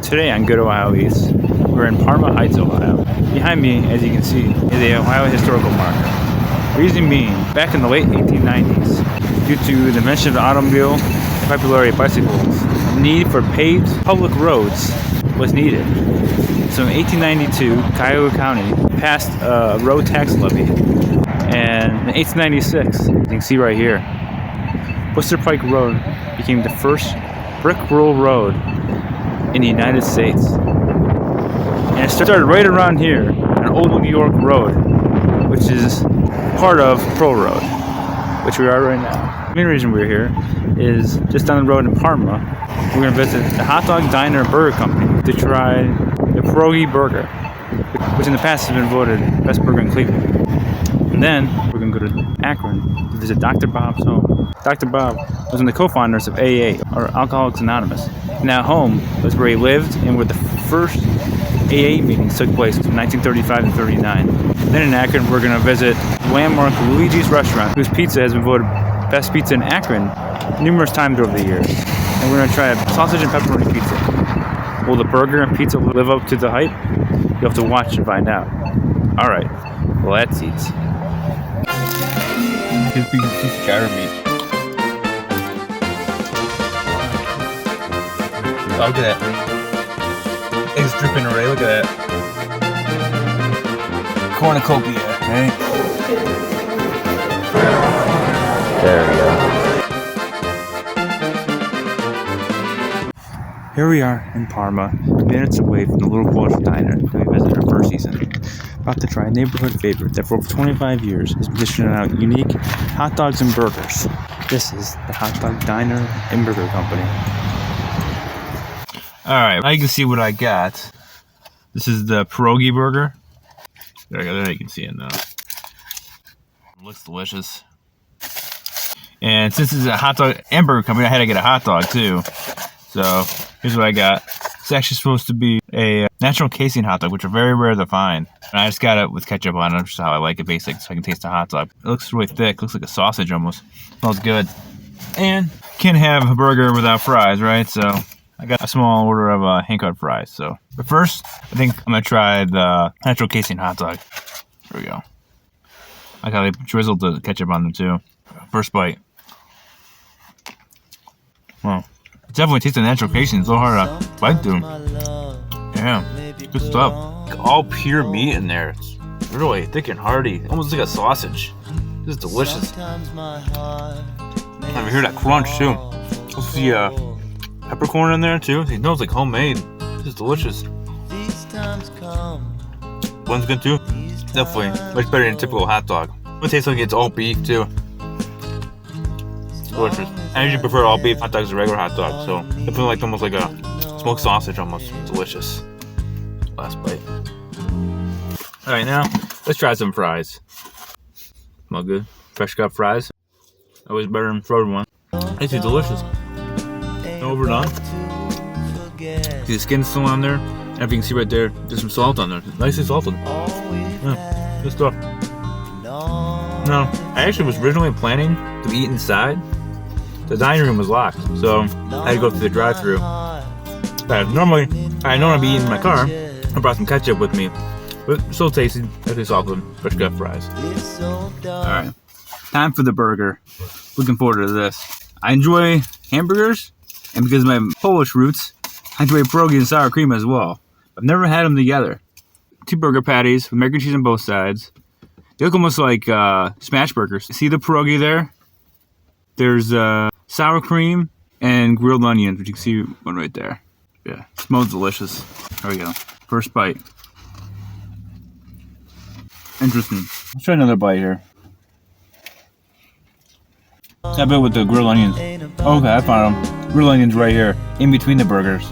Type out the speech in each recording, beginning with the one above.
Today on Good Ohio Eats, we're in Parma Heights, Ohio. Behind me, as you can see, is a Ohio historical marker. Reason being, back in the late 1890s, due to the invention of the automobile and popularity of bicycles, the need for paved public roads was needed. So in 1892, Cuyahoga County passed a road tax levy, and in 1896, you can see right here, Worcester Pike Road became the first brick rural road in the United States. And it started right around here on Old New York Road, which is part of Pearl Road, which we are right now. The main reason we're here is just down the road in Parma. We're going to visit the Hot Dog Diner and Burger Company to try the pierogi burger, which in the past has been voted best burger in Cleveland. And then we're going to go to Akron to visit Dr. Bob's home. Dr. Bob was one of the co-founders of AA, or Alcoholics Anonymous. And at home was where he lived and where the first AA meetings took place in 1935 and 39. Then in Akron, we're going to visit landmark Luigi's restaurant, whose pizza has been voted best pizza in Akron numerous times over the years. And we're going to try a sausage and pepperoni pizza. Will the burger and pizza live up to the hype? You'll have to watch and find out. Alright, well let's eat. Here's a piece of gyro meat. Oh, look at that. Eggs dripping already, look at that. Cornucopia, right? There we go. Here we are in Parma, minutes away from the little Polish diner that we visited our first season. About to try a neighborhood favorite that for over 25 years has been dishing out unique hot dogs and burgers. This is the Hot Dog Diner and Burger Company. Alright, now you can see what I got. This is the pierogi burger. There you can see it now. It looks delicious. And since it's a hot dog and burger company, I had to get a hot dog too. So here's what I got. It's actually supposed to be a natural casing hot dog, which are very rare to find. And I just got it with ketchup on it, which is how I like it, basic, so I can taste the hot dog. It looks really thick. Looks like a sausage almost. Smells good. And can't have a burger without fries, right? So I got a small order of hand-cut fries. So, but first, I think I'm gonna try the natural casing hot dog. There we go. I got they drizzled the ketchup on them too. First bite. Well, it definitely tastes the natural casing. It's a little hard to bite through. Yeah, good stuff. All pure meat in there. It's really thick and hearty. Almost like a sausage. This is delicious. I can hear that crunch too. Let's see peppercorn in there too. It smells like homemade. This is delicious. One's good too. Definitely much better than a typical hot dog. It tastes like it's all beef too. Delicious. I usually prefer all beef hot dogs to regular hot dogs, so definitely like almost like a smoked sausage almost. Delicious. Last bite. Alright, now let's try some fries. Smell good. Fresh cut fries. Always better than frozen one. Tastes delicious. No overdone. See the skin's still on there. And if you can see right there, there's some salt on there. Nicely salted. Yeah, good stuff. No, I actually was originally planning to eat inside. The dining room was locked, so I had to go through the drive-thru. Normally, I know I'd be eating in my car. I brought some ketchup with me, but still tasty. Nicely salted, fresh cut fries. Alright, time for the burger. Looking forward to this. I enjoy hamburgers, and because of my Polish roots, I enjoy pierogi and sour cream as well. I've never had them together. 2 burger patties with mac and cheese on both sides. They look almost like smash burgers. See the pierogi there? There's sour cream and grilled onions, which you can see one right there. Yeah, smells delicious. There we go. First bite. Interesting. Let's try another bite here. That bit with the grilled onions. Okay, I found them. Grilled onions right here, in between the burgers.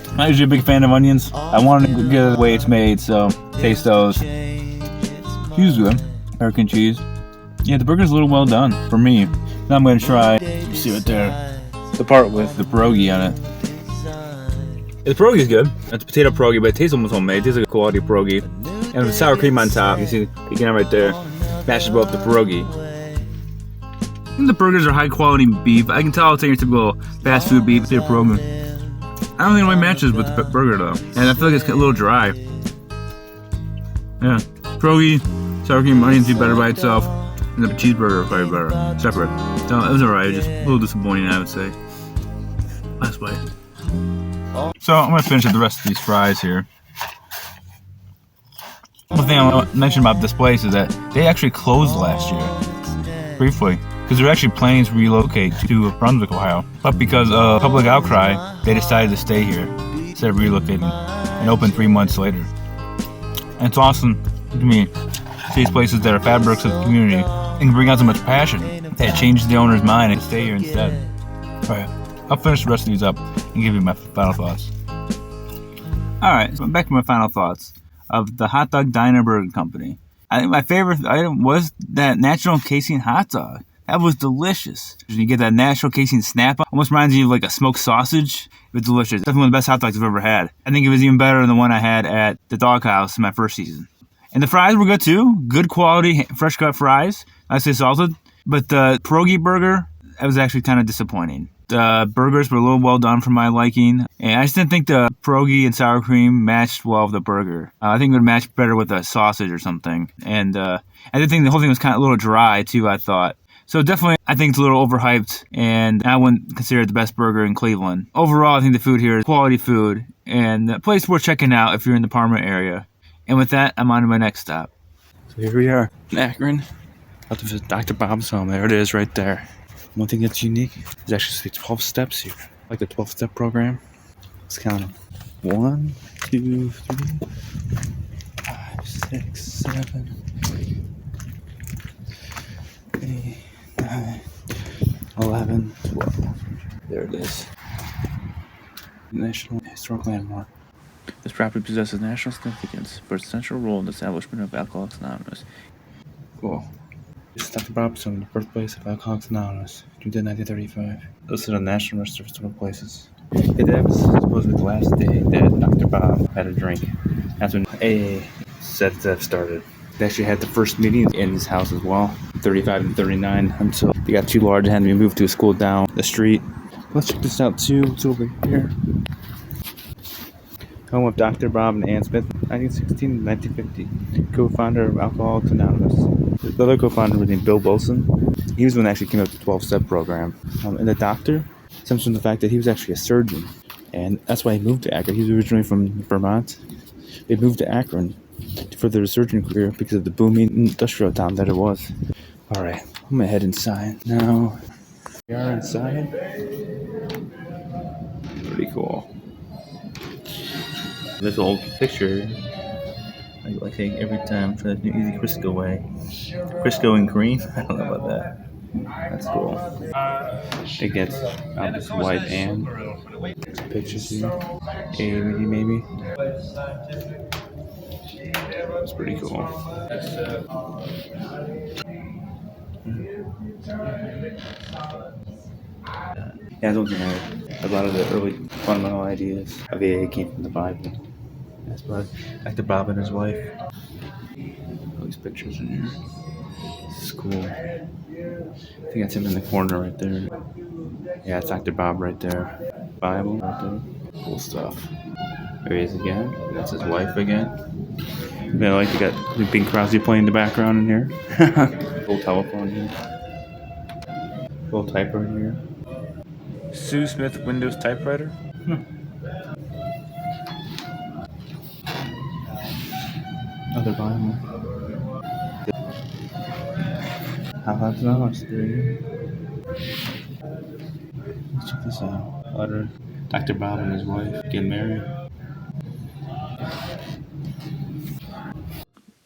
I'm not usually a big fan of onions. I wanted to get the way it's made, so taste those. Cheese good. American cheese. Yeah, the burger's a little well done for me. Now I'm going to try, you see it there, the part with the pierogi on it. Yeah, the pierogi's good. It's a potato pierogi, but it tastes almost homemade. It tastes like a quality pierogi. And with sour cream on top, you see, you can have right there, mashes both the pierogi. I think the burgers are high quality beef. I can tell it's like your typical fast food beef, potato pierogi. I don't think it really matches with the burger though, and I feel like it's a little dry. Yeah, pierogi, sour cream, onions be better by itself, and the cheeseburger probably better separate. So it was alright, just a little disappointing, I would say. Last bite. So I'm gonna finish up the rest of these fries here. One thing I want to mention about this place is that they actually closed last year, briefly, because they're actually planning to relocate to Brunswick, Ohio. But because of public outcry, they decided to stay here instead of relocating and open 3 months later. And it's awesome to me to see these places that are fabrics of the community and can bring out so much passion that it changes the owner's mind and stay here instead. Alright, I'll finish the rest of these up and give you my final thoughts. Alright, so back to my final thoughts of the Hot Dog Diner Burger Company. I think my favorite item was that natural casing hot dog. That was delicious. You get that natural casing snap on. Almost reminds you of like a smoked sausage. It was delicious. Definitely one of the best hot dogs I've ever had. I think it was even better than the one I had at the Doghouse in my first season. And the fries were good too. Good quality, fresh cut fries. Nicely salted. But the pierogi burger, that was actually kind of disappointing. The burgers were a little well done for my liking. And I just didn't think the pierogi and sour cream matched well with the burger. I think it would match better with a sausage or something. And I did think the whole thing was kind of a little dry too, I thought. So definitely, I think it's a little overhyped, and I wouldn't consider it the best burger in Cleveland. Overall, I think the food here is quality food, and a place worth checking out if you're in the Parma area. And with that, I'm on to my next stop. So here we are, in Akron. About to visit Dr. Bob's home. There it is, right there. One thing that's unique is actually 12 steps here, like the 12-step program. Let's count them. 1, 2, 3, 5, 6, 7, 8, 9, 11, 12. There it is. National Historic Landmark. This property possesses national significance for its central role in the establishment of Alcoholics Anonymous. Cool. This is Dr. Bob's home, the birthplace of Alcoholics Anonymous, June 1935. Listed on National Register of Historic Places. That was supposedly the last day that Dr. Bob had a drink. That's when AA said that started. They actually had the first meeting in his house as well, 35 and 39, until they got too large and had to be moved to a school down the street. Let's check this out too. It's over here. Home of Dr. Bob and Ann Smith, 1916 to 1950. Co-founder of Alcoholics Anonymous. The other co-founder was named Bill Wilson. He was the one that actually came up with the 12-step program. And the doctor stems from the fact that he was actually a surgeon. And that's why he moved to Akron. He was originally from Vermont. He moved to Akron to further his surgeon career because of the booming industrial town that it was. Alright, I'm gonna head inside now. We are inside. Pretty cool. This old picture, I think every time for the new Easy Crisco way. Crisco and cream? I don't know about that. That's cool. It gets this wife and pictures here. Amy maybe. It's pretty cool. Yeah, I don't think a lot of the early fundamental ideas of AA came from the Bible. That's why Dr. Bob and his wife. All these pictures in here. This is cool. I think that's him in the corner right there. Yeah, it's Dr. Bob right there. Bible right there. Cool stuff. There he is again. That's his wife again. I like you got Bing Crosby playing in the background in here. Full telephone here. Full typewriter here. Sue Smith Windows typewriter. Other Bible. How about the numbers? Let's check this out. Letter. Dr. Bob and his wife getting married.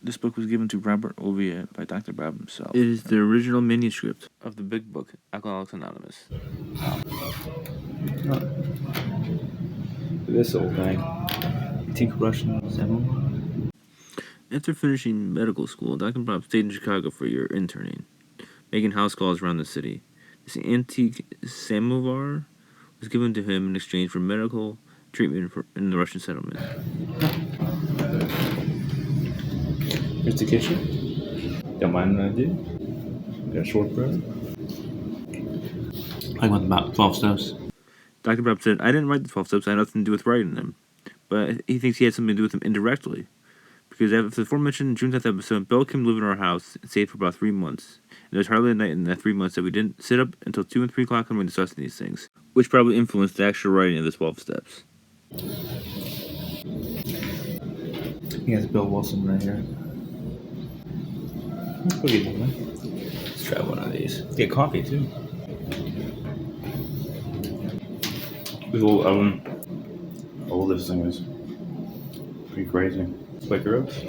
This book was given to Robert Oviatt by Dr. Bob himself. It is the original manuscript of the big book, Alcoholics Anonymous. This old thing. Antique Russian samovar. After finishing medical school, Dr. Bob stayed in Chicago for a year interning, making house calls around the city. This antique samovar was given to him in exchange for medical treatment in the Russian settlement. Here's the kitchen. Don't mind what I do. Got a shortbread. I went about 12 steps. Dr. Bob said, I didn't write the 12 steps, I had nothing to do with writing them. But he thinks he had something to do with them indirectly. Because after the aforementioned June 10th episode, Bill came to live in our house and stayed for about 3 months. And there was hardly a night in that 3 months that we didn't sit up until 2 and 3 o'clock when we discussing these things. Which probably influenced the actual writing of the 12 steps. He has Bill Wilson right here. Look at that, man. Let's try one of these. Get coffee too. This little oven. Oh, this thing is pretty crazy. Quaker Oats.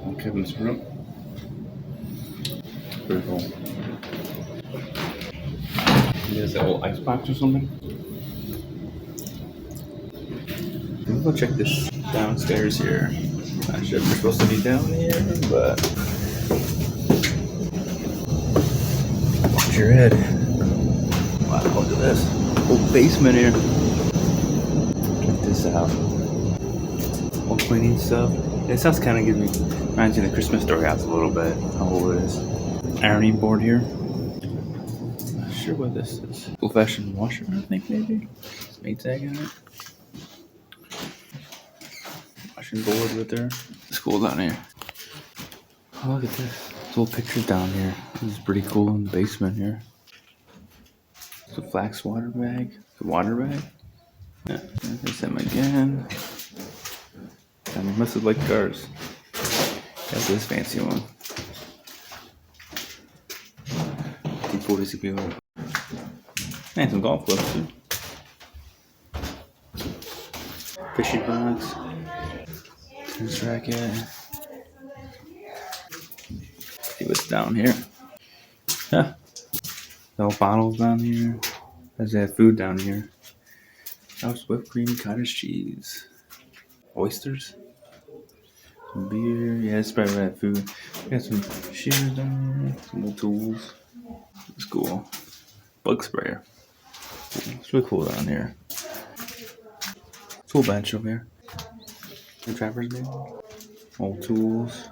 On Kevin's room. Pretty cool. Is that old icebox or something? We'll go check this downstairs here. Not sure if we're supposed to be down here, but watch your head. Wow, look at this. Old basement here. Check this out. Old cleaning stuff. This house kind of reminds me of the Christmas Story house a little bit. How old it is. Ironing board here. Not sure what this is. Old-fashioned washer, I think maybe. Mate tag in it. Washing board right there. It's cool down here. Oh, look at this. This little picture down here. This is pretty cool in the basement here. It's a flax water bag. The water bag. Yeah, there's them again. And they must have liked cars. That's this fancy one. 240 CPU. And some golf clubs too. Fishing rods. Tennis racket. See what's down here. Huh. No bottles down here. Does they have food down here? House whipped cream, cottage cheese. Oysters. Some beer. Yeah, it's probably that food. We got some shears down here. Some more tools. It's cool. Bug sprayer. It's really cool down here. Tool bench over here. The trapper's bag. Old tools.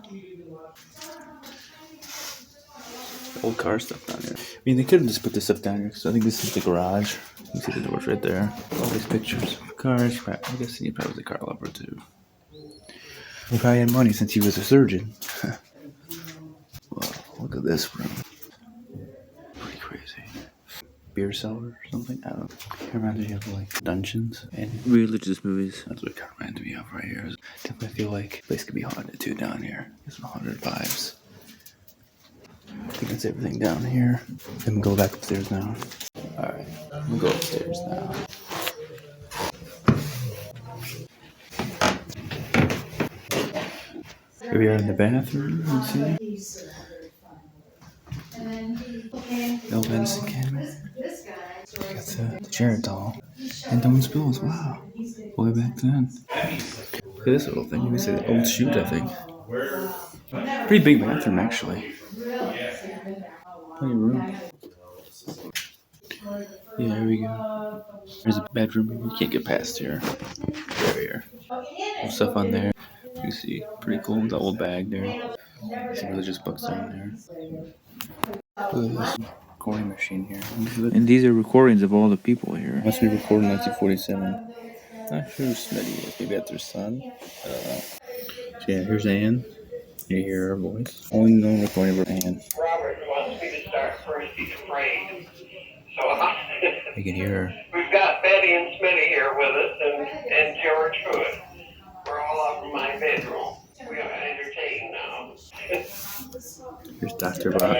Old car stuff down here. I mean, they could have just put this stuff down here because I think this is the garage. You can see the doors right there. All these pictures. Cars. I guess he probably was a car lover too. He probably had money since he was a surgeon. Well, look at this room. Pretty crazy. Beer cellar or something? I don't know. It reminds me of like dungeons and religious movies. That's what it kind of reminds me of right here. Definitely feel like the place could be haunted too down here. There's some haunted vibes. I think that's everything down here. Then we go back upstairs now. Alright, we'll go upstairs now. Here we are in the bathroom. Let's see. No medicine cabinet. Got the chair doll. And Dawn's pillows. Wow. Way back then. Look at this little thing. You can see the old chute, I think. Pretty big bathroom, actually. Plenty of room. Yeah, here we go. There's a bedroom. You can't get past here. There we are. Some stuff on there. You can see. Pretty cool. The old bag there. Some religious books down there. Look at this recording machine here. And these are recordings of all the people here. Must be recorded in 1947. Not sure who Smitty is. Maybe that's their son. So yeah, here's Ann. You hear her voice. Only known recording of Ann. Robert wants me to start first. He's afraid. So You can hear her. we've got Betty and Smitty here with us, and George Hood. We're all up in my bedroom. We are entertained now. Here's Dr. Bob.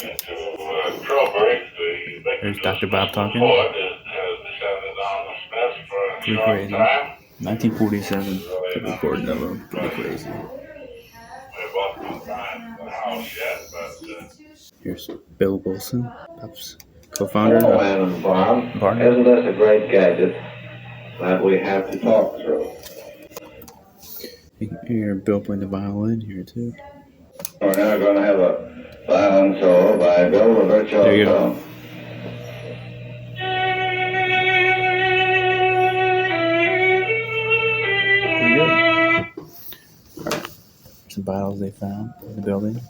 There's Dr. Bob talking. Pretty crazy. 1947. The recording of them. Pretty crazy. Here's Bill Wilson, Pop's co-founder. Oh, man on the farm. Partner. Isn't this a great gadget that we have to talk through? You can hear Bill playing the violin here too. We're now going to have a violin solo by Bill the Virtuoso. There you go. Pretty good. Alright. Some bottles they found in the building.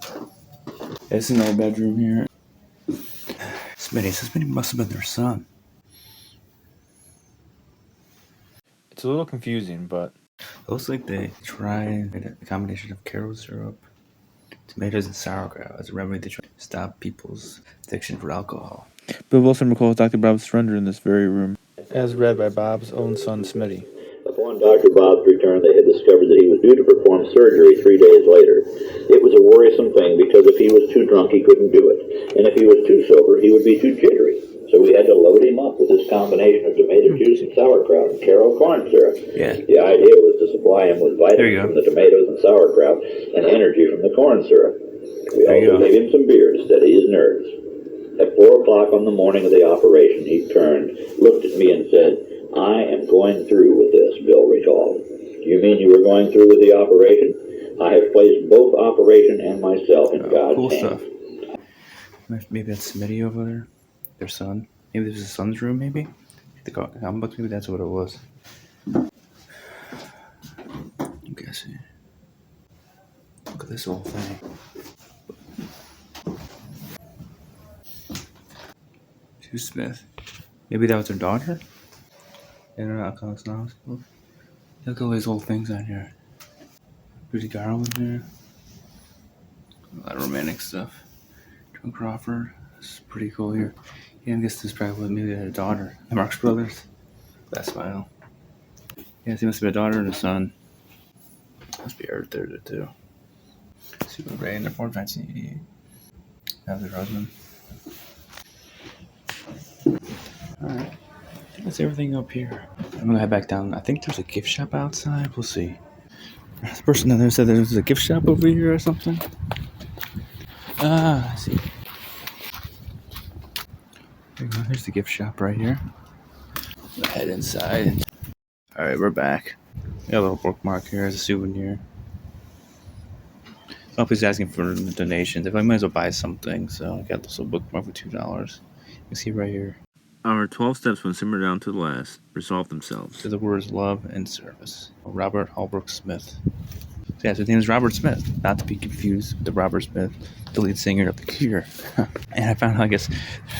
This is another bedroom here. Smitty must have been their son. a little confusing, but it looks like they tried a combination of Karo syrup, tomatoes, and sauerkraut as a remedy to try to stop people's addiction for alcohol. Bill Wilson recalls Dr. Bob's surrender in this very room, as read by Bob's own son, Smitty. Upon Dr. Bob's return, they had discovered that he was due to perform surgery 3 days later. It was a worrisome thing because if he was too drunk, he couldn't do it. And if he was too sober, he would be too jittery. So we had to load him up with this combination of tomato juice and sauerkraut and Karo corn syrup. Yeah. The idea was to supply him with vitamins from the tomatoes and sauerkraut and energy from the corn syrup. We also gave him some beer to steady his nerves. At 4 o'clock on the morning of the operation, he turned, looked at me and said, "I am going through with this," Bill recalled. "You mean you were going through with the operation? I have placed both operation and myself in God's cool hands." Stuff. Maybe that's Smitty over there, their son. Maybe this is his son's room, maybe? The comic book, maybe that's what it was. I'm guessing. Look at this whole thing. Sue Smith. Maybe that was her daughter? Internet Alcoholics Anonymous. Look at all these old things on here. Judy Garland there. A lot of romantic stuff. John Crawford. This is pretty cool here. Yeah, I guess this is probably maybe they had a daughter. The Marx Brothers. Glass Smile. Yes, he must have a daughter and a son. Must be Art there too. Super Ray in the Ford 1988. That was her husband. Alright. That's everything up here. I'm gonna head back down. I think there's a gift shop outside. We'll see. The person down there said there was a gift shop over here or something. I see. There you go. There's the gift shop right here. We'll head inside. Alright, we're back. Got a little bookmark here as a souvenir. Somebody's asking for donations. If I might as well buy something, so I got this little bookmark for $2. You can see right here. Our 12 steps when simmer down to the last resolve themselves to the words love and service. Robert Holbrook Smith. So yeah, so his name is Robert Smith, not to be confused with the Robert Smith, the lead singer of The Cure. And I found out, I guess,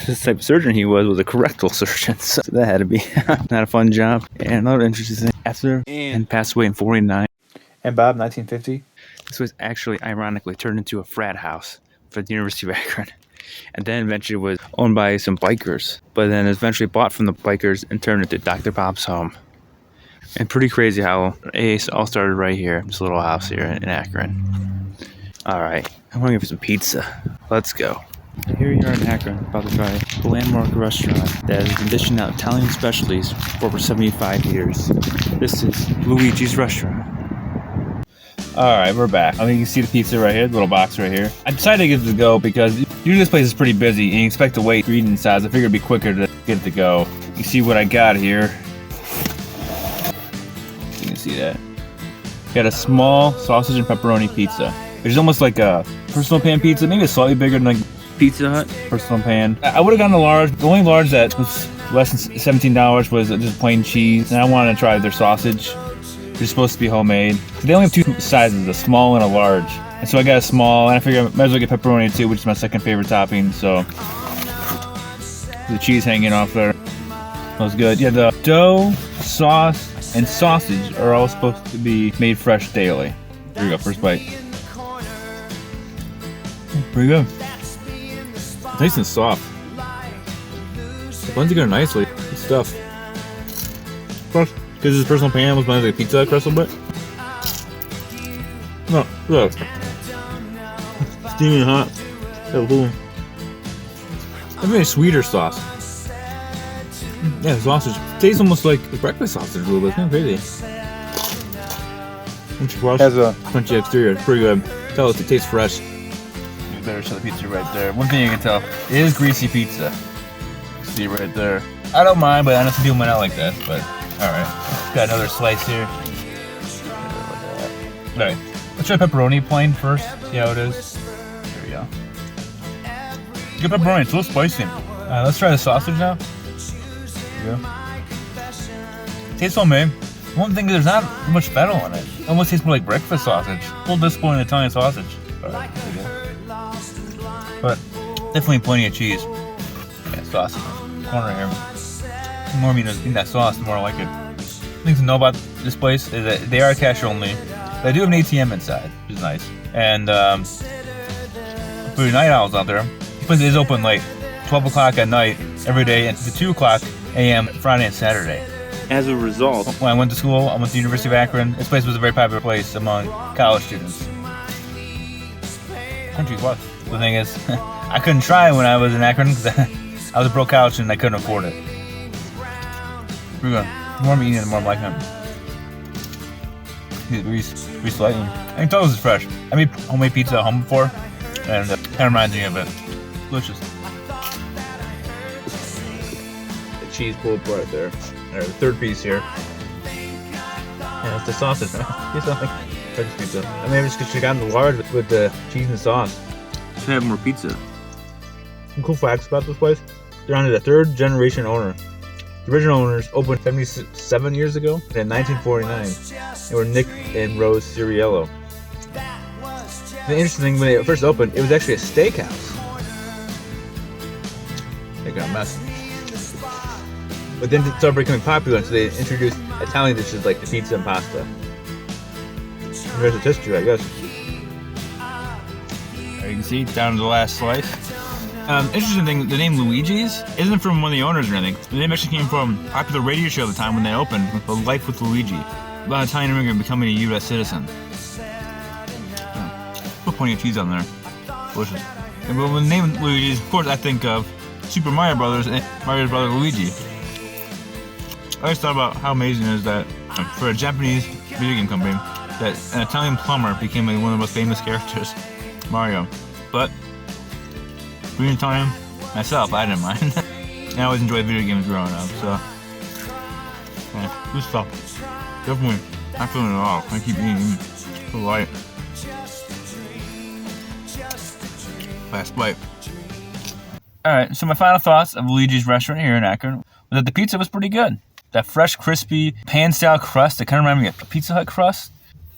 this type of surgeon he was a correctal surgeon, so that had to be not a fun job. And another interesting thing, after and passed away in 49. And Bob, 1950. This was actually, ironically, turned into a frat house for the University of Akron. And then eventually was owned by some bikers, but then eventually bought from the bikers and turned into Dr. Bob's home. And pretty crazy how it all started right here, this little house here in Akron. Alright, I want to give you some pizza. Let's go. Here you are in Akron, about to try the landmark restaurant that has been dishing out Italian specialties for over 75 years. This is Luigi's Restaurant. Alright, we're back. I mean, you can see the pizza right here, the little box right here. I decided to give it a go because usually this place is pretty busy and you expect to wait for eating size. I figured it'd be quicker to get it to go. You see what I got here. You can see that. Got a small sausage and pepperoni pizza, which is almost like a personal pan pizza, maybe slightly bigger than like Pizza Hut personal pan. I would have gotten the large. The only large that was less than $17 was just plain cheese, and I wanted to try their sausage. They're supposed to be homemade. They only have two sizes, a small and a large. And so I got a small, and I figured I might as well get pepperoni too, which is my second favorite topping, so. The cheese hanging off there. That was good. Yeah, the dough, sauce, and sausage are all supposed to be made fresh daily. Here we go, first bite. Pretty good. Nice and soft. The buns together nicely. Good stuff. Of course, because this personal pan was mine like a pizza crust a little bit. No, look. Steaming hot. Yeah, cool. A very sweeter sauce. Yeah, the sausage tastes almost like breakfast sausage a little bit. It's kind of crazy. Has a crunchy exterior. It's pretty good. Tell us it tastes fresh. Better show the pizza right there. One thing you can tell, it is greasy pizza. See right there. I don't mind, but I know some people might not like that. But alright, got another slice here. Alright, let's try pepperoni plain first. See how it is. There we go. Good pepperoni, it's a little spicy. Let's try the sausage now. There we go. Tastes homemade. One thing is there's not much fat on it. It almost tastes more like breakfast sausage. A little disappointing Italian sausage. But definitely plenty of cheese. Yeah, sauce. Corner here. The more meat in that sauce, the more I like it. thing to know about this place is that they are cash only. They do have an ATM inside, which is nice. And for the night owls out there, this place is open late, 12 o'clock at night every day, and to 2 o'clock a.m. Friday and Saturday. As a result, when I went to school, I went to the University of Akron. This place was a very popular place among college students. Country club. The thing is, I couldn't try when I was in Akron because I was a broke college student and I couldn't afford it. We're going. The more I'm eating it, the more I'm liking it. Grease lightning. I can tell this is fresh. I made homemade pizza at home before, and it kind of reminds me of it. Delicious. The cheese pulled right there. All right, the third piece here. Yeah, it's the sausage, man. It's not like breakfast pizza. I mean, I just should have gotten the large with the cheese and sauce. Should have more pizza. Some cool facts about this place. They're under the third generation owner. The original owners opened 77 years ago, and in 1949, they were Nick and Rose Ciriello. The interesting thing, when they first opened, it was actually a steakhouse. They got a mess. But then it started becoming popular, so they introduced Italian dishes like the pizza and pasta. There's a history, I guess. There you can see, down to the last slice. Interesting thing, the name Luigi's isn't from one of the owners or anything. The name actually came from a popular radio show at the time when they opened, called Life with Luigi, about an Italian immigrant becoming a U.S. citizen. Put plenty of cheese on there. Delicious. And when the name Luigi's, of course, I think of Super Mario Brothers and Mario's brother Luigi. I always thought about how amazing it is that for a Japanese video game company, that an Italian plumber became one of the most famous characters, Mario. But being Italian myself, I didn't mind. And I always enjoyed video games growing up, so yeah, good stuff. Definitely not feeling it at all. I keep eating so light. Last bite. Alright, so my final thoughts of Luigi's restaurant here in Akron was that the pizza was pretty good. That fresh, crispy, pan-style crust that kind of reminded me of a Pizza Hut crust.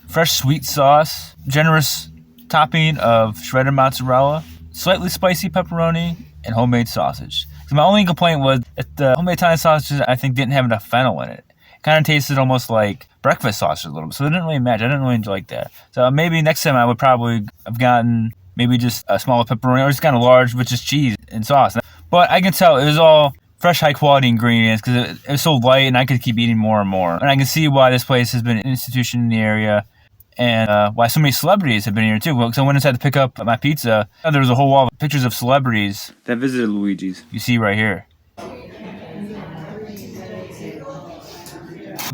Fresh sweet sauce, generous topping of shredded mozzarella, slightly spicy pepperoni, and homemade sausage. So my only complaint was that the homemade Italian sausage, I think, didn't have enough fennel in it. It kind of tasted almost like breakfast sausage a little bit, so it didn't really match. I didn't really like that. So maybe next time I would probably have gotten maybe just a smaller pepperoni, or just kind of large with just cheese and sauce. But I can tell it was all fresh, high-quality ingredients because it was so light, and I could keep eating more and more. And I can see why this place has been an institution in the area, and why so many celebrities have been here too. Well, so I went inside to pick up my pizza. There was a whole wall of pictures of celebrities that visited Luigi's. You see right here.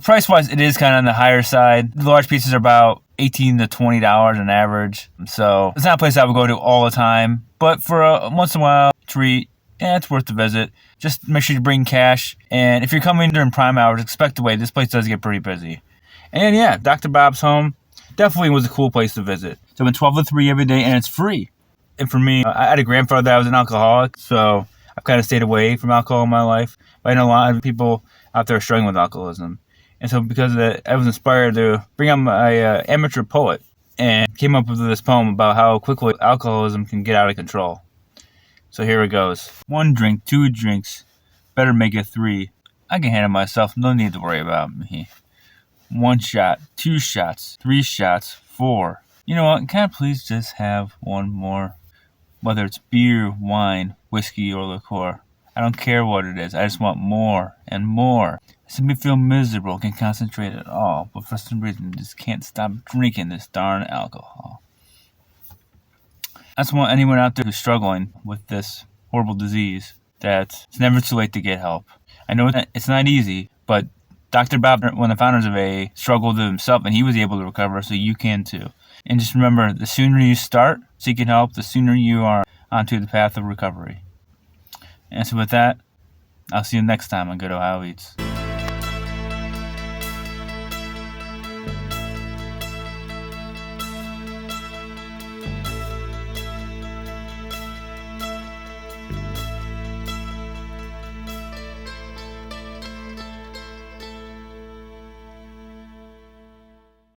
Price-wise, it is kind of on the higher side. The large pizzas are about $18 to $20 on average. So it's not a place I would go to all the time. But for a once in a while treat, yeah, it's worth the visit. Just make sure you bring cash. And if you're coming during prime hours, expect to wait. This place does get pretty busy. And yeah, Dr. Bob's Home definitely was a cool place to visit. It's open 12 to 3 every day, and it's free. And for me, I had a grandfather that was an alcoholic, so I've kind of stayed away from alcohol in my life. But I know a lot of people out there struggling with alcoholism. And so because of that, I was inspired to bring out my amateur poet and came up with this poem about how quickly alcoholism can get out of control. So here it goes. 1 drink, 2 drinks, better make it 3. I can handle myself, no need to worry about me. 1 shot, 2 shots, 3 shots, 4. You know what, can I please just have one more? Whether it's beer, wine, whiskey, or liqueur. I don't care what it is, I just want more and more. I simply feel miserable, can't concentrate at all, but for some reason I just can't stop drinking this darn alcohol. I just want anyone out there who's struggling with this horrible disease that it's never too late to get help. I know it's not easy, but Dr. Bob, one of the founders of AA, struggled with himself, and he was able to recover, so you can too. And just remember, the sooner you start seeking help, the sooner you are onto the path of recovery. And so with that, I'll see you next time on Good Ohio Eats.